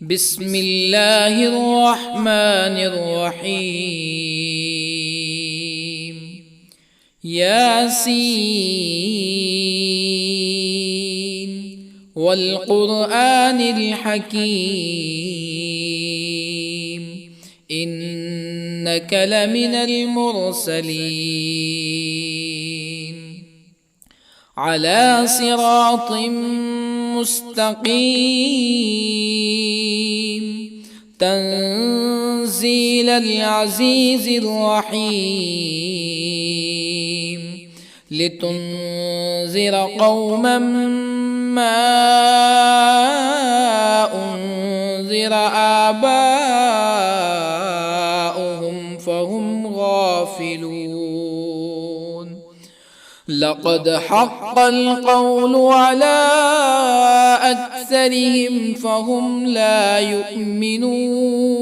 بسم الله الرحمن الرحيم. ياسين والقرآن الحكيم إنك لمن المرسلين على صراط مستقيم تنزيل العزيز الرحيم لتنذر قوما ما أنذر آباؤهم فهم غافلون. لقد حق القول على أكثرهم فهم لا يؤمنون.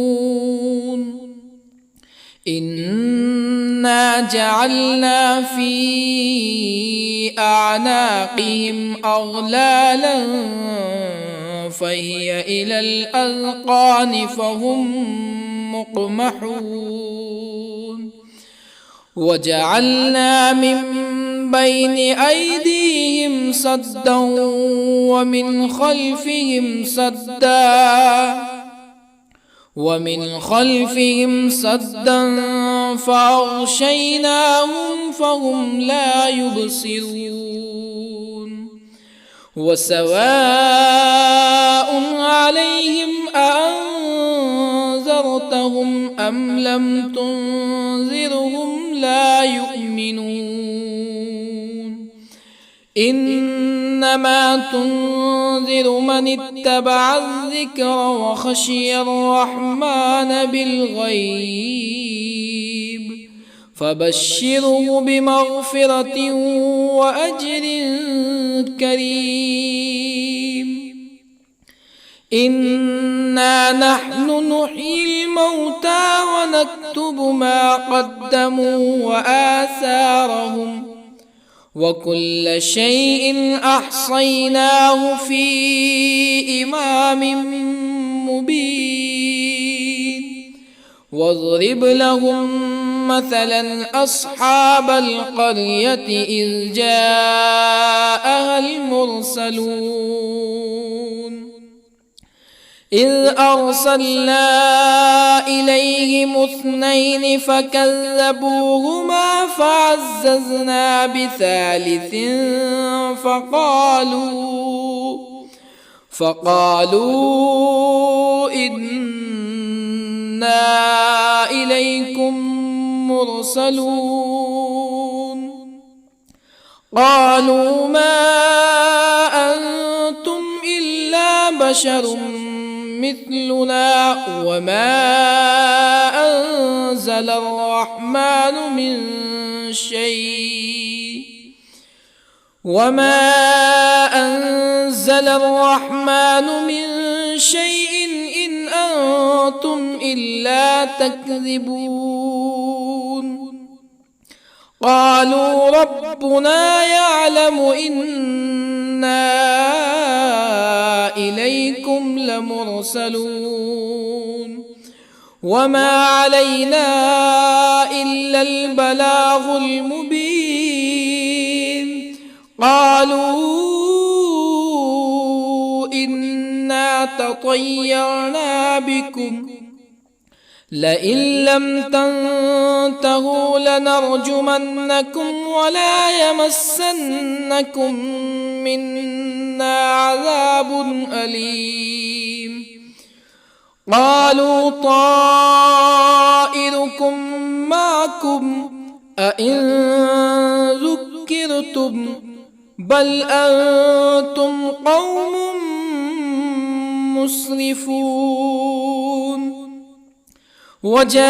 إنا جعلنا في أعناقهم أغلالا فهي إلى الأذقان فهم مقمحون. وجعلنا من بين أيديهم سدا ومن خلفهم سدا فأغشيناهم فهم لا يبصرون. وسواء عليهم أأنذرتهم أم لم تنذرهم لا يؤمنون. إنما تنذر من اتبع الذكر وخشي الرحمن بالغيب فبشره بمغفرة وأجر كريم. إنا نحن نحيي الموتى ونكتب ما قدموا وآثارهم وكل شيء أحصيناه في إمام مبين. واضرب لهم مثلا أصحاب القرية إذ جاءها المرسلون إذ أرسلنا إليهم اثنين فكذبوهما فعززنا بثالث فقالوا إنا إليكم مرسلون. قالوا ما أنتم إلا بشر مثلنا وما أنزل الرحمن من شيء إن أنتم إلا تكذبون. قالوا ربنا يعلم إنا إليكم لمرسلون وما علينا إلا البلاغ المبين. قالوا إنا تطيرنا بكم لئن لم تنتهوا لنرجمنكم ولا يمسنكم منا عذاب أليم. قالوا طائركم معكم أئن ذكرتم بل أنتم قوم مسرفون. وجاء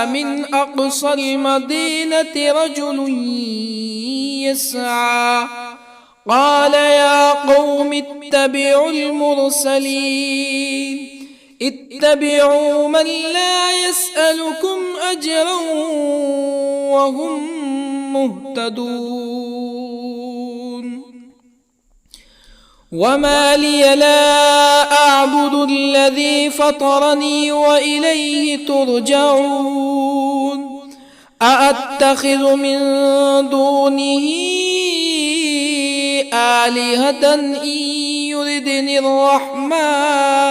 من أقصى المدينة رجل يسعى قال يا قوم اتبعوا المرسلين اتبعوا من لا يسألكم أجرا وهم مهتدون. وما لي لا أعبد الذي فطرني وإليه ترجعون أأتخذ من دونه آلهة إن يردني الرحمن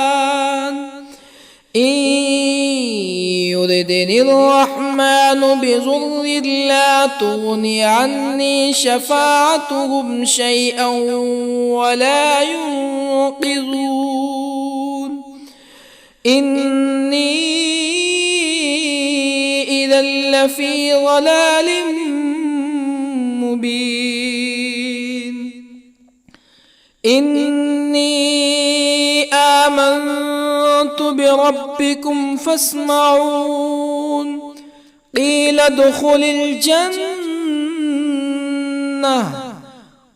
بضر لا تغني عني شفاعتهم شيئا ولا ينقذون إني إذا لفي ضلال مبين إني آمنت بربكم فاسمعون قيل ادخل الجنة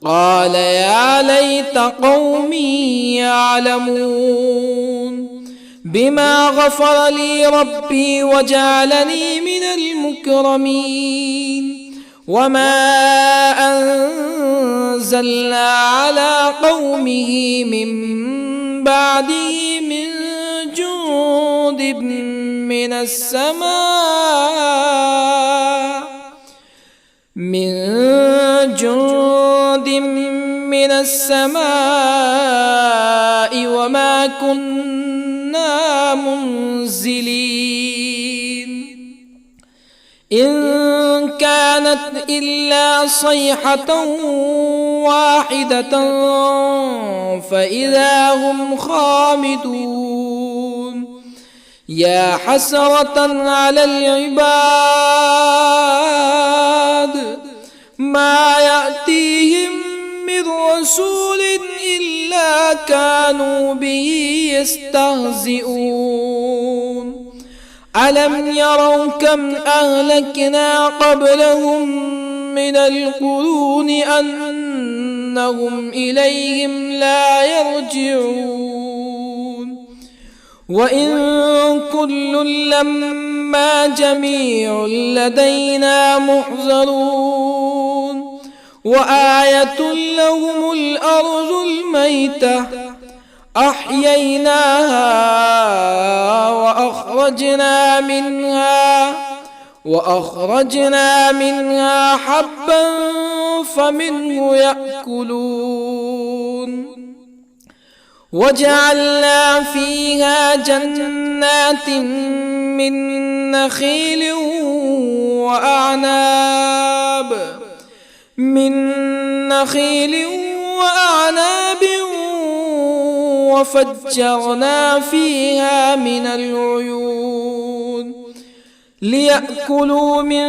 قال يا ليت قومي يعلمون بما غفر لي ربي وجعلني من المكرمين وما أنزلنا على قومه من بعده من جند من السماء وما كنا منزلين إن كانت إلا صيحة واحدة فإذا هم خامدون يا حسرة على العباد ما يأتيهم من رسول إلا كانوا به يستهزئون ألم يروا كم أهلكنا قبلهم من القرون أنهم إليهم لا يرجعون وإن كل لما جميع لدينا محضرون وآية لهم الأرض الميتة أحييناها وأخرجنا منها حبا فمنه يأكلون وجعلنا فيها جنات من نخيل وأعناب وفجرنا فيها من العيون ليأكلوا من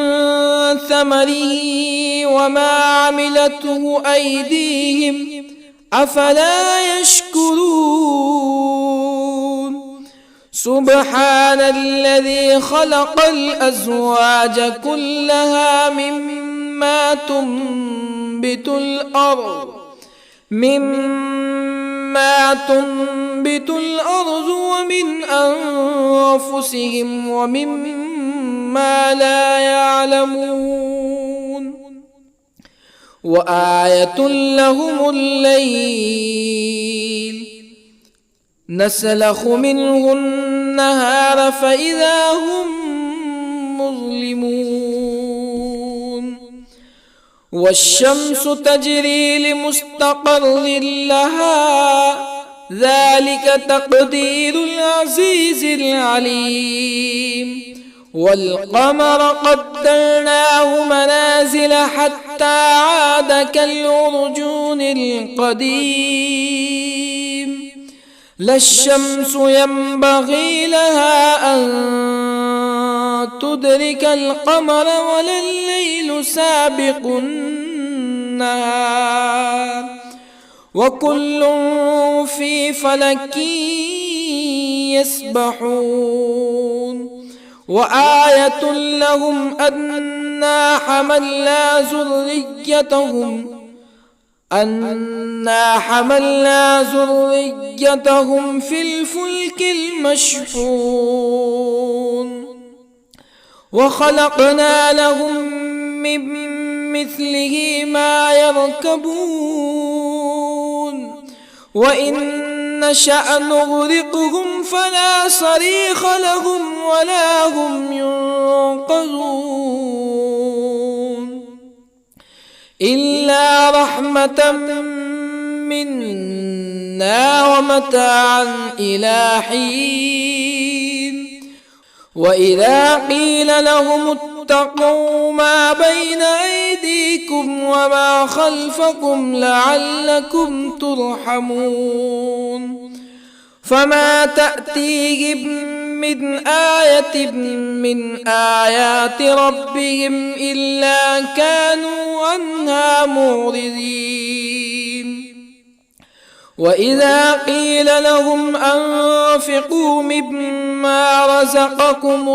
ثمره وما عملته أيديهم أفلا يشكرون سبحان الذي خلق الأزواج كلها مما تنبت الأرض ومن أنفسهم ومما لا يعلمون وآية لهم الليل نسلخ منه النهار فإذا هم مظلمون والشمس تجري لمستقر لها ذلك تقدير العزيز العليم والقمر قدرناه منازل حتى عاد كالعرجون القديم لا الشمس ينبغي لها أن تدرك القمر ولا الليل سابق النهار وكل في فلك يسبحون وآية لهم أنا حملنا ذريتهم في الفلك المشحون وخلقنا لهم من مثله ما يركبون وإن نشأ نغرقهم فلا صريخ لهم ولا هم ينقذون إلا رحمة منا ومتاعا إلى حين وإذا قيل لهم اتقوا ما بين أيديكم وما خلفكم لعلكم ترحمون فما تأتيهم من آية من آيات ربهم إلا كانوا عنها معرضين وإذا قيل لهم أنفقوا مما رزقكم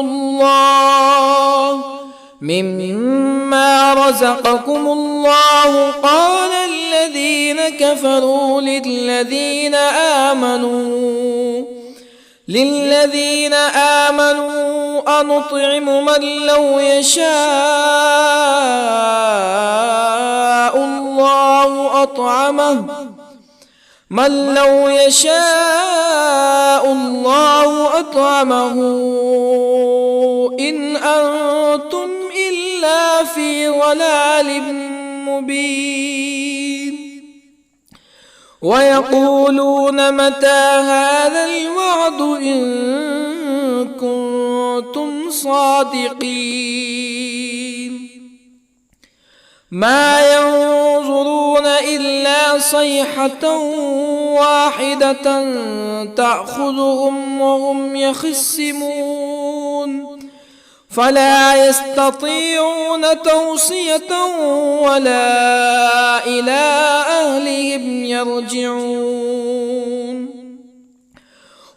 الله قال الذين كفروا للذين آمنوا أنطعم من لو يشاء الله أطعمه إن أنتم إلا في ضلال مبين ويقولون متى هذا الوعد إن كنتم صادقين ما ينظرون إلا صيحة واحدة تأخذهم وهم يخصمون فلا يستطيعون توصية ولا إلى أهلهم يرجعون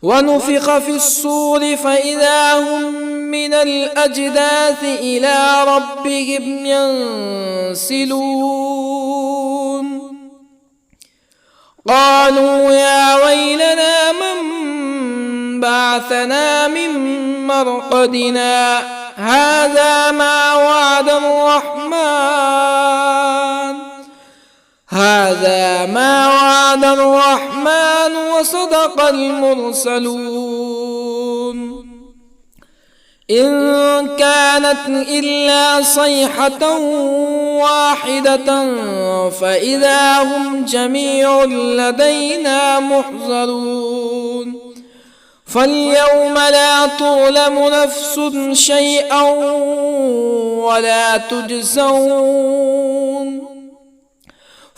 ونفخ في الصور فإذا هم من الأجداث إلى ربهم ينسلون قالوا يا ويلنا من بعثنا من مرقدنا هذا ما وعد الرحمن وصدق المرسلون إن كانت إلا صيحة واحدة فإذا هم جميع لدينا محضرون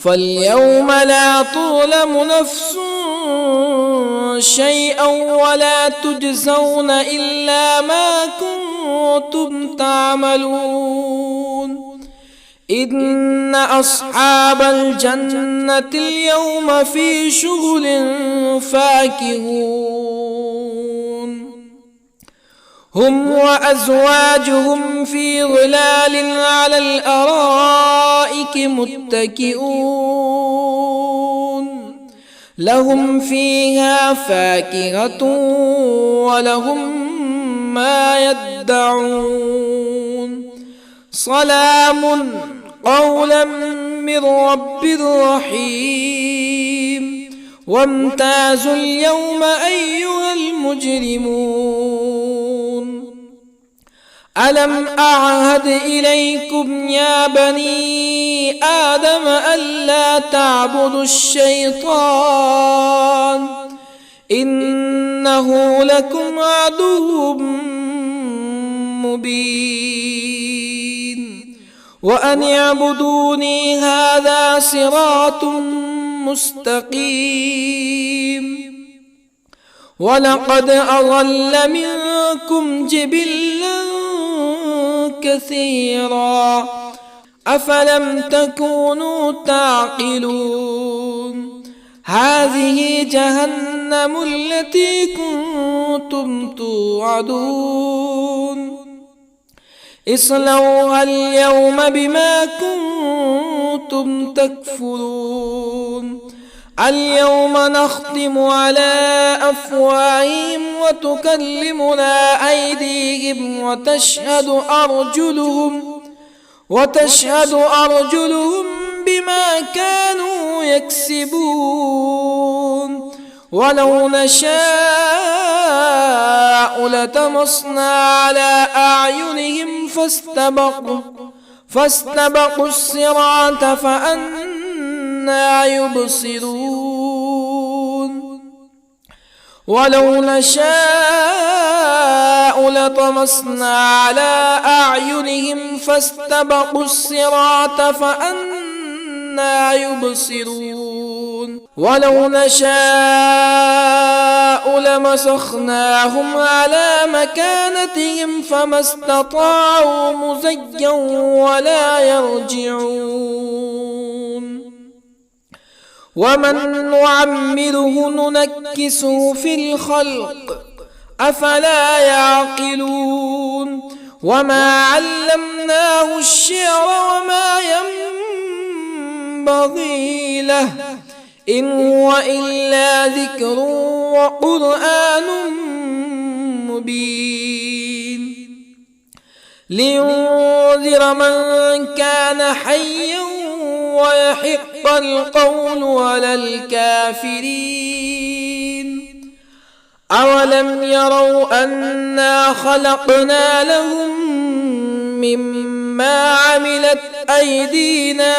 فاليوم لا تظلم نفس شيئا ولا تجزون إلا ما كنتم تعملون إن أصحاب الجنة اليوم في شغل فاكهون هم وأزواجهم في ظلال على الأرائك متكئون لهم فيها فاكهة ولهم ما يدعون سلام قولا من رب رحيم وامتازوا اليوم أيها المجرمون ألم أعهد إليكم يا بني آدم ألا تعبدوا الشيطان إنه لكم عدو مبين وأن اعبدوني هذا صراط مستقيم ولقد أضل منكم جبلا كثيرا أفلم تكونوا تعقلون هذه جهنم التي كنتم توعدون اصلوها اليوم بما كنتم تكفرون اليوم نختم على أفواههم وتكلمنا أيديهم وتشهد أرجلهم بما كانوا يكسبون ولو نشاء لطمسنا على أعينهم فاستبقوا الصراط فأنى يبصرون ولو نشاء لطمسنا على أعينهم فاستبقوا الصراط فأنى يبصرون ولو نشاء لمسخناهم على مكانتهم فما استطاعوا مضيا ولا يرجعون ومن نعمره ننكسه في الخلق أفلا يعقلون وما علمناه الشعر وما ينبغي له إن هو إلا ذكر وقرآن مبين لينذر من كان حيا ويحق القول على الكافرين أولم يروا أنا خلقنا لهم مما عملت أيدينا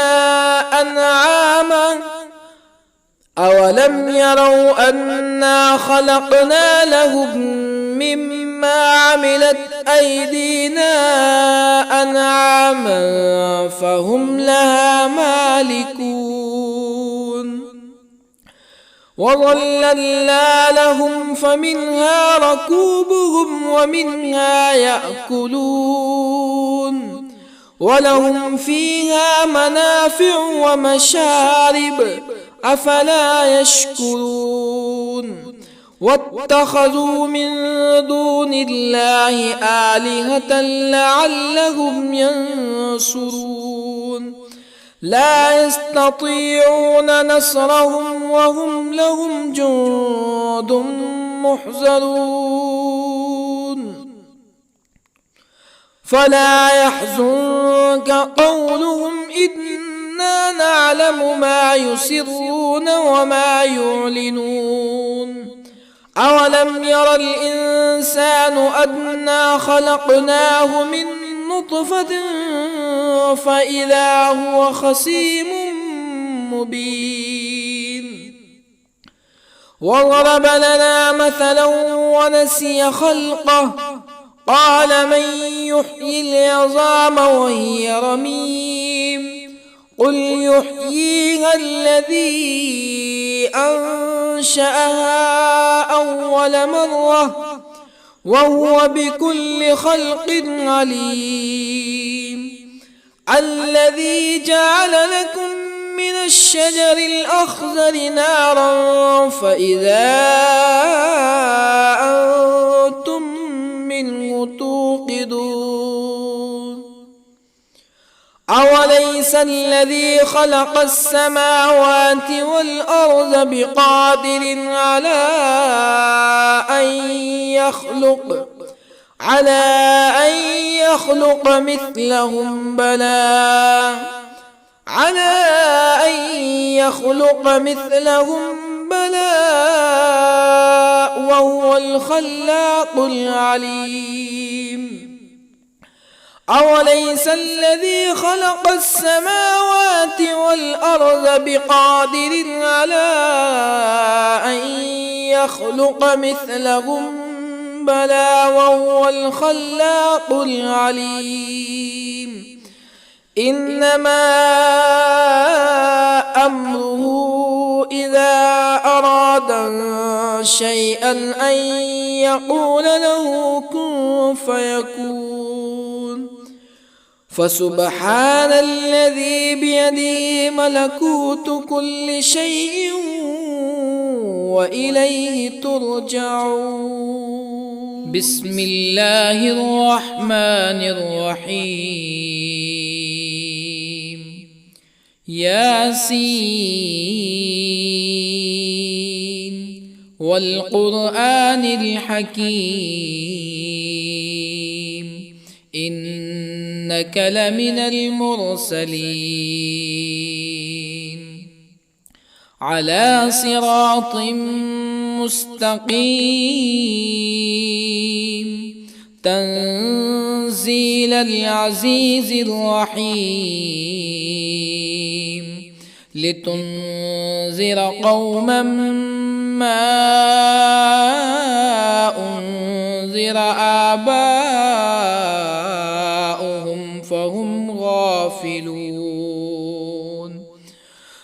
أنعاما أولم يروا أنا خلقنا لهم مما عملت أيدينا أنعاما فهم لها مالكون وظللنا لهم فمنها ركوبهم ومنها يأكلون ولهم فيها منافع ومشارب أفلا يشكرون واتخذوا من دون الله آلهة لعلهم ينصرون لا يستطيعون نصرهم وهم لهم جند محضرون فلا يحزنك قولهم إنا نعلم ما يسرون وما يعلنون أولم ير الإنسان أنا خلقناه من نطفة فإذا هو خصيم مبين وضرب لنا مثلا ونسي خلقه قال من يحيي العظام وهي رميم قل يحييها الذي أنشأها أول مرة وهو بكل خلق عليم الذي جعل لكم من الشجر الأخضر نارا فإذا أنتم منه توقدون أوليس الذي خلق السماوات والأرض بقادر على أن يخلق مثلهم بلى وهو الخلاق العليم أوليس الذي خلق السماوات والأرض بقادر على أن يخلق مثلهم بلى وهو الخلاق العليم إنما أمره إذا أراد شيئا أن يقول له كن فيكون فسبحان الذي بيده ملكوت كل شيء وإليه ترجعون بسم الله الرحمن الرحيم ياسين والقرآن الحكيم إنك لمن المرسلين على صراط مستقيم تنزيل العزيز الرحيم لتنذر قوما ما أنذر آباؤهم فهم غافلون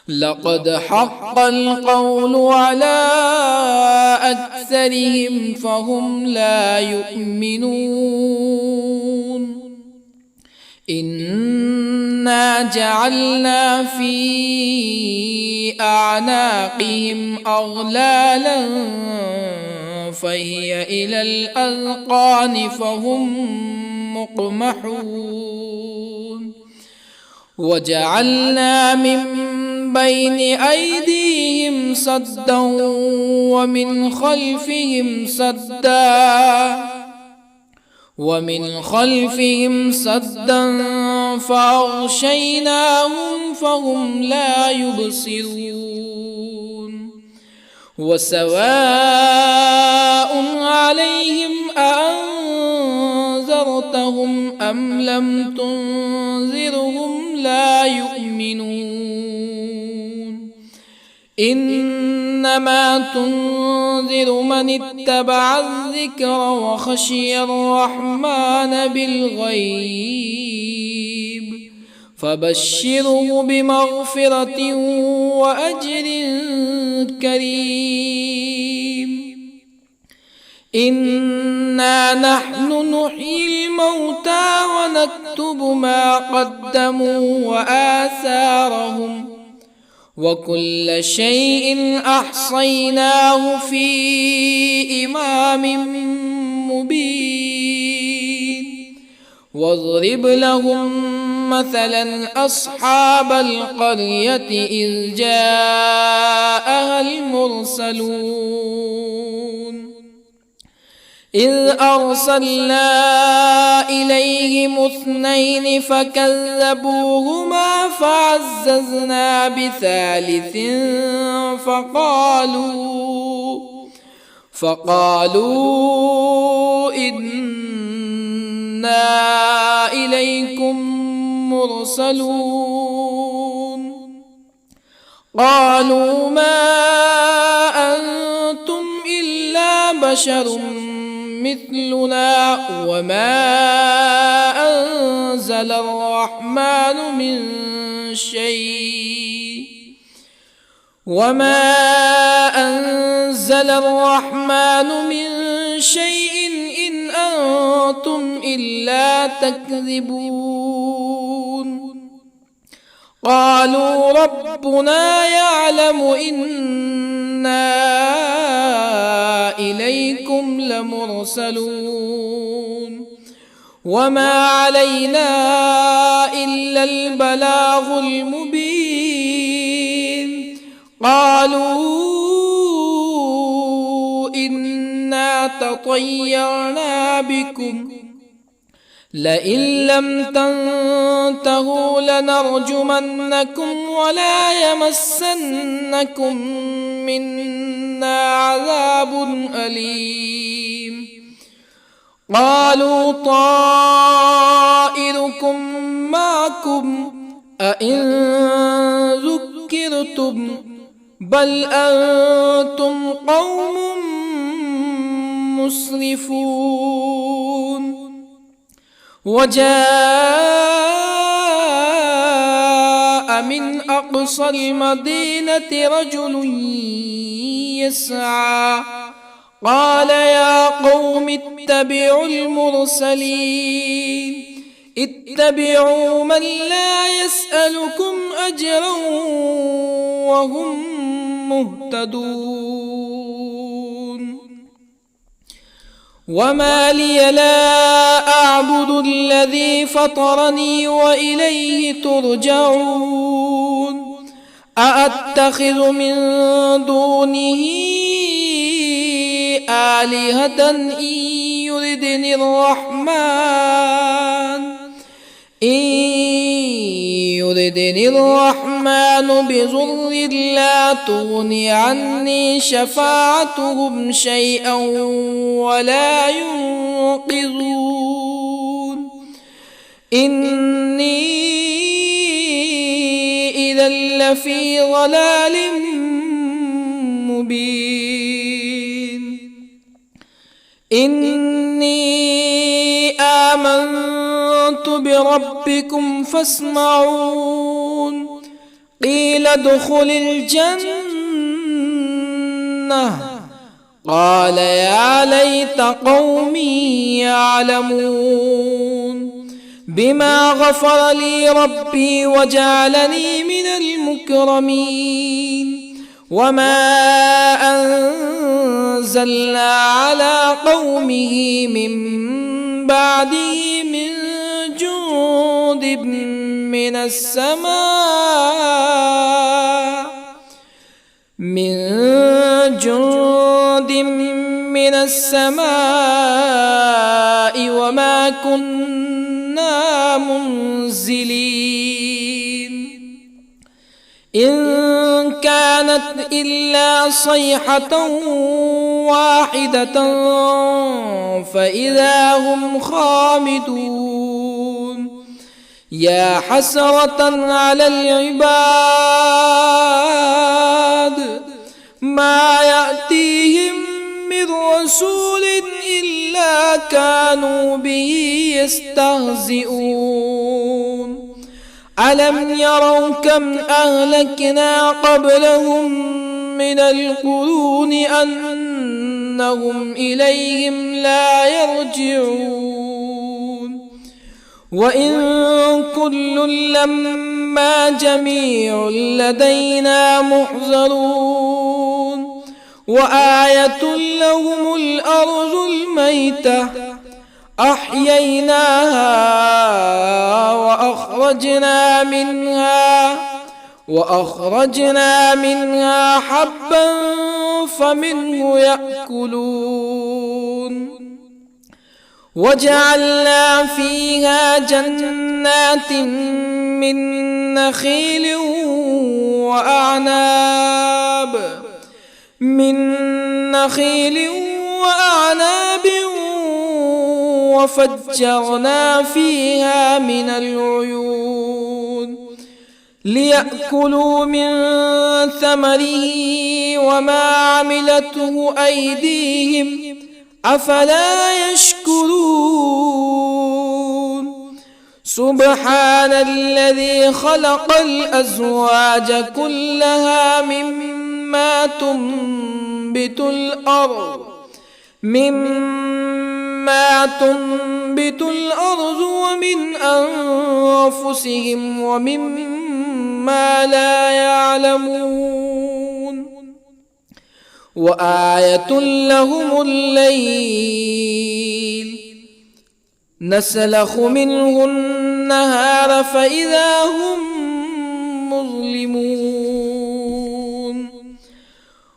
لقد حق القول على أكثرهم فهم لا يؤمنون إنا جعلنا في أعناقهم أغلالا فهي إلى الأذقان فهم مقمحون وجعلنا من بين أيديهم سدا ومن خلفهم سدا فأغشيناهم فهم لا يبصرون وسواء عليهم أأنذرتهم أم لم تنذرهم لا يؤمنون إنما تنذر من اتبع الذكر وخشي الرحمن بالغيب فبشره بمغفرة وأجر كريم إنا نحن نحيي الموتى ونكتب ما قدموا وآثارهم وكل شيء أحصيناه في إمام مبين واضرب لهم مثلا أصحاب القرية إذ جاءها المرسلون إذ أرسلنا إليهم 2 فكذبوهما فعززنا بثالث فقالوا إنا إليكم مرسلون قالوا ما أنتم إلا بشر مثلنا وما أنزل الرحمن من شيء إن أنتم إلا تكذبون قالوا ربنا يعلم إنا إليكم لمرسلون وما علينا إلا البلاغ المبين قالوا إنا تطيرنا بكم لئن لم تنتهوا لنرجمنكم ولا يمسنكم منا عذاب أليم قالوا طائركم معكم أئن ذكرتم بل أنتم قوم مسرفون وجاء من أقصى المدينة رجل يسعى قال يا قوم اتبعوا المرسلين اتبعوا من لا يسألكم أجرا وهم مهتدون وما لي لا أعبد الذي فطرني وإليه ترجعون أأتخذ من دونه آلهة إن يردني الرحمن بضر لا تغني عني شفاعتهم شيئا ولا ينقذون إني إذا لفي ضلال مبين إني آمنت بربكم فاسمعون قيل ادخل الجنة قال يا ليت قومي يعلمون بما غفر لي ربي وجعلني من المكرمين وما أنزلنا على قومه من بعده من جند من السماء وما كنا منزلين إن كانت إلا صيحة واحدة فإذا هم خامدون يا حسرة على العباد ما يأتيهم من رسول إلا كانوا به يستهزئون ألم يروا كم أهلكنا قبلهم من القرون أنهم إليهم لا يرجعون وإن كل لما جميع لدينا محضرون وآية لهم الأرض الميتة أحييناها وأخرجنا منها حبا فمنه يأكلون وجعلنا فيها جنات من نخيل وأعناب وفجرنا فيها من العيون ليأكلوا من ثمره وما عملته أيديهم أفلا يشكرون سبحان الذي خلق الأزواج كلها مما تنبت الأرض ومن أنفسهم ومما لا يعلمون وآية لهم الليل نسلخ منه النهار فإذا هم مظلمون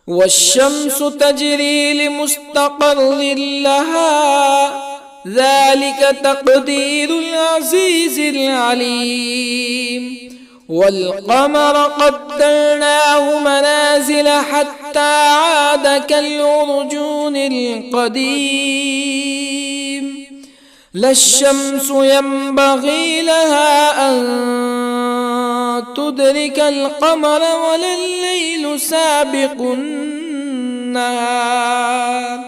والشمس تجري لمستقر لها ذلك تقدير العزيز العليم والقمر قدرناه منازل حتى عاد كالعرجون القديم لا الشمس ينبغي لها أن تدرك القمر ولا الليل سابق النهار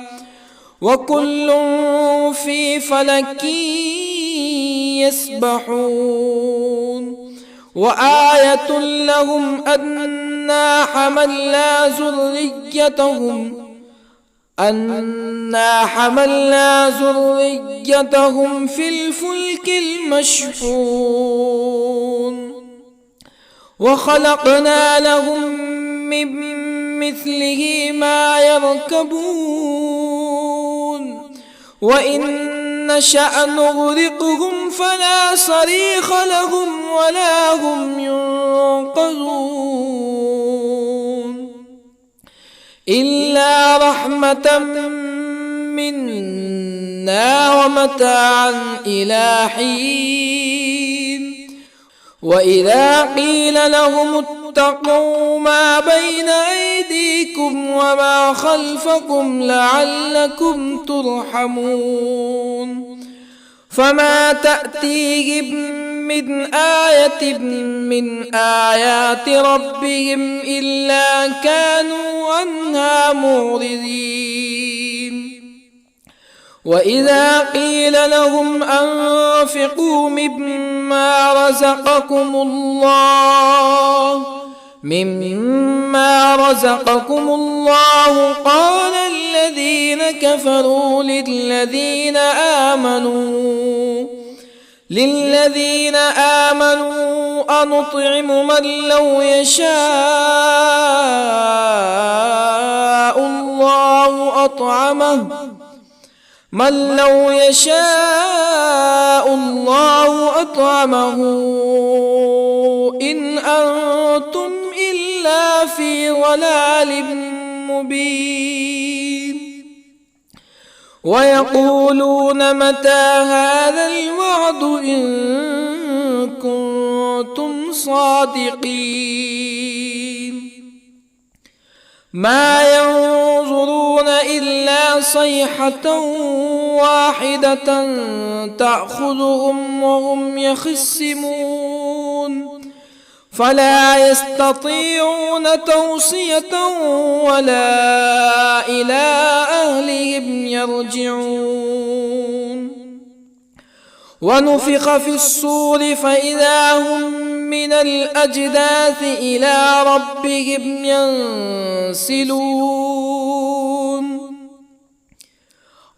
وكل في فلك يسبحون وآية لهم أنا حملنا ذريتهم في الفلك المشحون وخلقنا لهم من مثله ما يركبون وإن نشأ نغرقهم فلا صريخ لهم ولا هم ينقذون إلا رحمة منا ومتاعا إلى حين وإذا قيل لهم اتقوا ما بين أيديكم وما خلفكم لعلكم ترحمون فما تأتيهم من آية من آيات ربهم إلا كانوا عنها معرضين وإذا قيل لهم أنفقوا مما رزقكم الله قال الذين كفروا للذين آمنوا أنطعم من لو يشاء الله أطعمه إن أنتم إلا في ضلال مبين ويقولون متى هذا الوعد إن كنتم صادقين ما ينظرون إلا صيحة واحدة تأخذهم وهم يخصمون فلا يستطيعون توصية ولا إلى أهلهم يرجعون ونفخ في الصور فإذا هم من الأجداث إلى ربهم ينسلون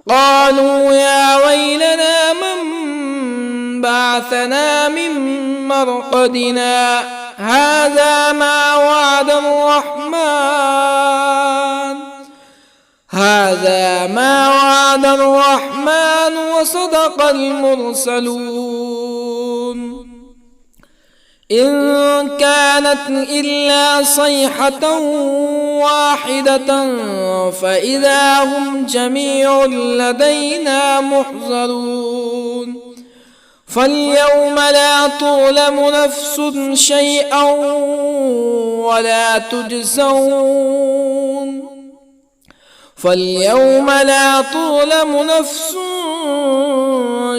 قالوا يا ويلنا من بعثنا من مرقدنا هذا ما وعد الرحمن وصدق المرسلون إن كانت إلا صيحة واحدة فإذا هم جميع لدينا محضرون فاليوم لا تظلم نفس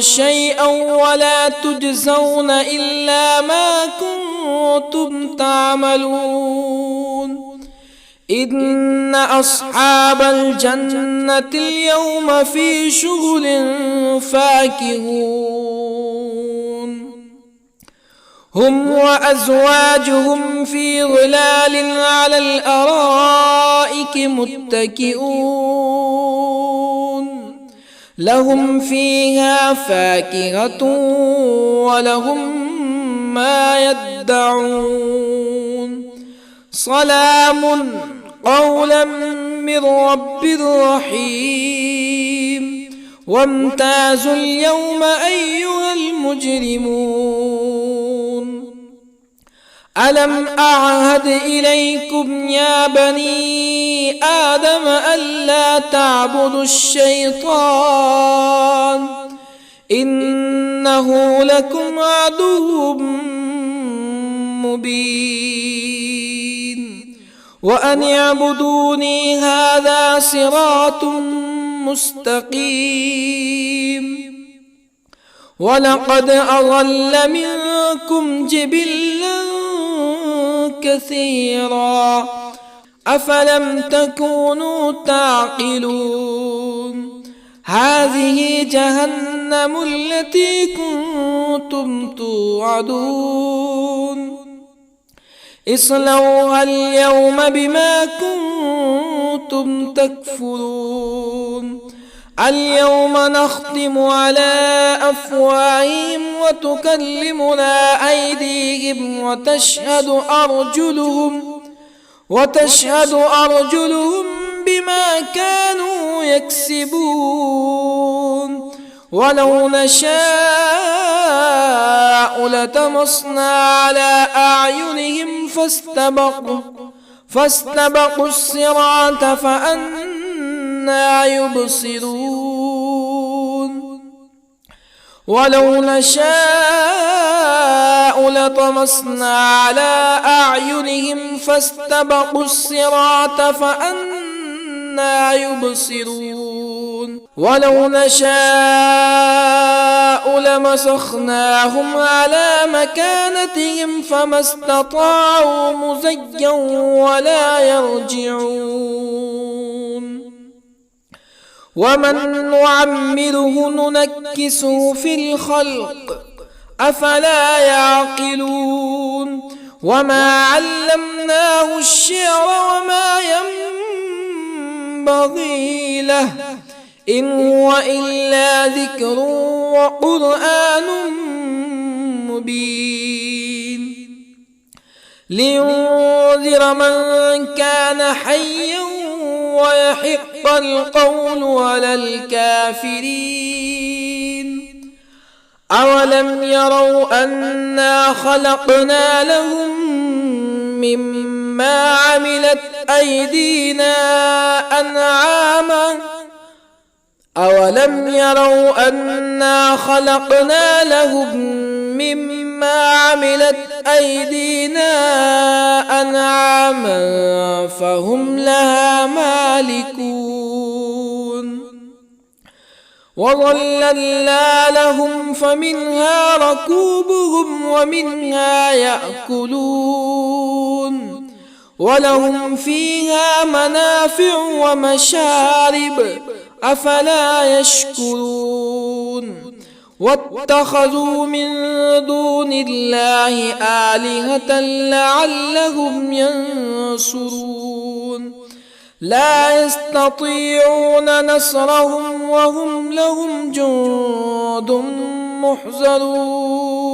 شيئا ولا تجزون إلا ما كنتم تعملون إن أصحاب الجنة اليوم في شغل فاكهون هم وأزواجهم في ظلال على الأرائك متكئون لهم فيها فاكهة ولهم ما يدعون سلام قولا من رب رحيم وامتازوا اليوم أيها المجرمون ألم أعهد إليكم يا بني آدم ألا تعبدوا الشيطان إنه لكم عدو مبين وأن اعبدوني هذا صراط مستقيم ولقد أضل منكم جبلا كثيرا أفلم تكونوا تعقلون هذه جهنم التي كنتم توعدون اصلوها اليوم بما كنتم تكفرون اليوم نختم على أفواههم وتكلمنا أيديهم وتشهد أرجلهم بما كانوا يكسبون ولو نشاء لطمسنا على أعينهم فاستبقوا الصراط فأنى يبصرون ولو نشاء لطمسنا على أعينهم فاستبقوا الصراط فأنى يبصرون ولو نشاء لمسخناهم على مكانتهم فما استطاعوا مزيا ولا يرجعون ومن نعمره ننكسه في الخلق أفلا يعقلون وما علمناه الشعر وما ينبغي له إن هو إلا ذكر وقرآن مبين لينذر من كان حيا ويحق القول على الكافرين أولم يروا أنا خلقنا لهم مما عملت أيدينا أنعاما أولم يروا أنا خلقنا لهم مما عملت أيدينا أنعاما فهم لها مالكون وظللنا لهم فمنها ركوبهم ومنها يأكلون ولهم فيها منافع ومشارب أفلا يشكرون واتخذوا من دون الله آلهة لعلهم ينصرون لا يستطيعون نصرهم وهم لهم جند محضرون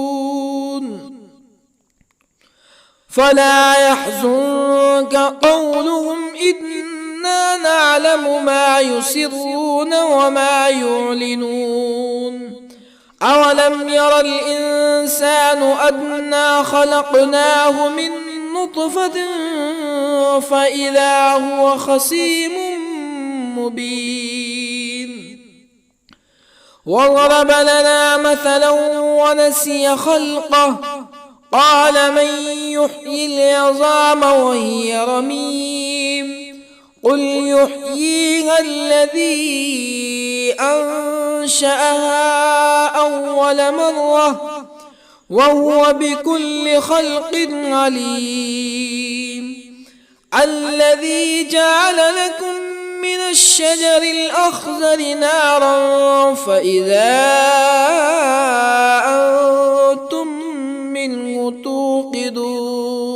فلا يحزنك قولهم إنا نعلم ما يسرون وما يعلنون أولم ير الإنسان أنا خلقناه من نطفة فإذا هو خصيم مبين وضرب لنا مثلا ونسي خلقه قال من يحيي العظام وهي رميم قل يحييها الذي أنشأها أول مرة وهو بكل خلق عليم الذي جعل لكم من الشجر الأخضر نارا فإذا أنتم منه توقدون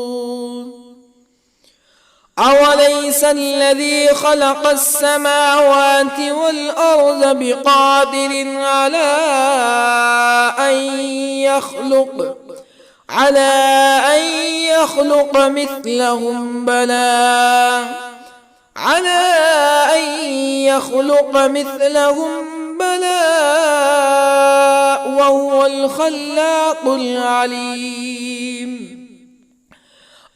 أوليس الذي خلق السماوات والأرض بقادر على أن يخلق مثلهم بلى وهو الخلاق العليم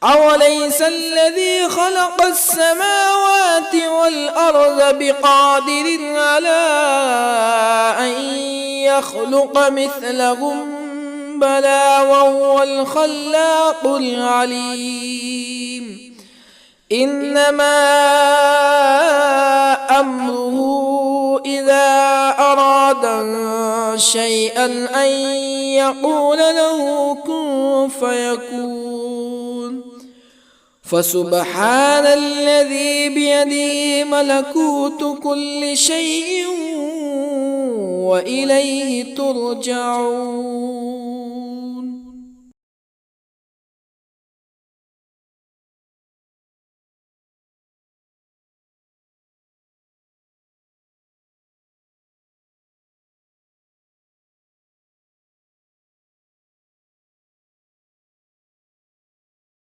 أوليس الذي خلق السماوات والأرض بقادر على أن يخلق مثلهم بلى وهو الخلاق العليم إنما أمره إذا أراد شيئا أن يقول له كن فيكون فسبحان الذي بيده ملكوت كل شيء وإليه ترجعون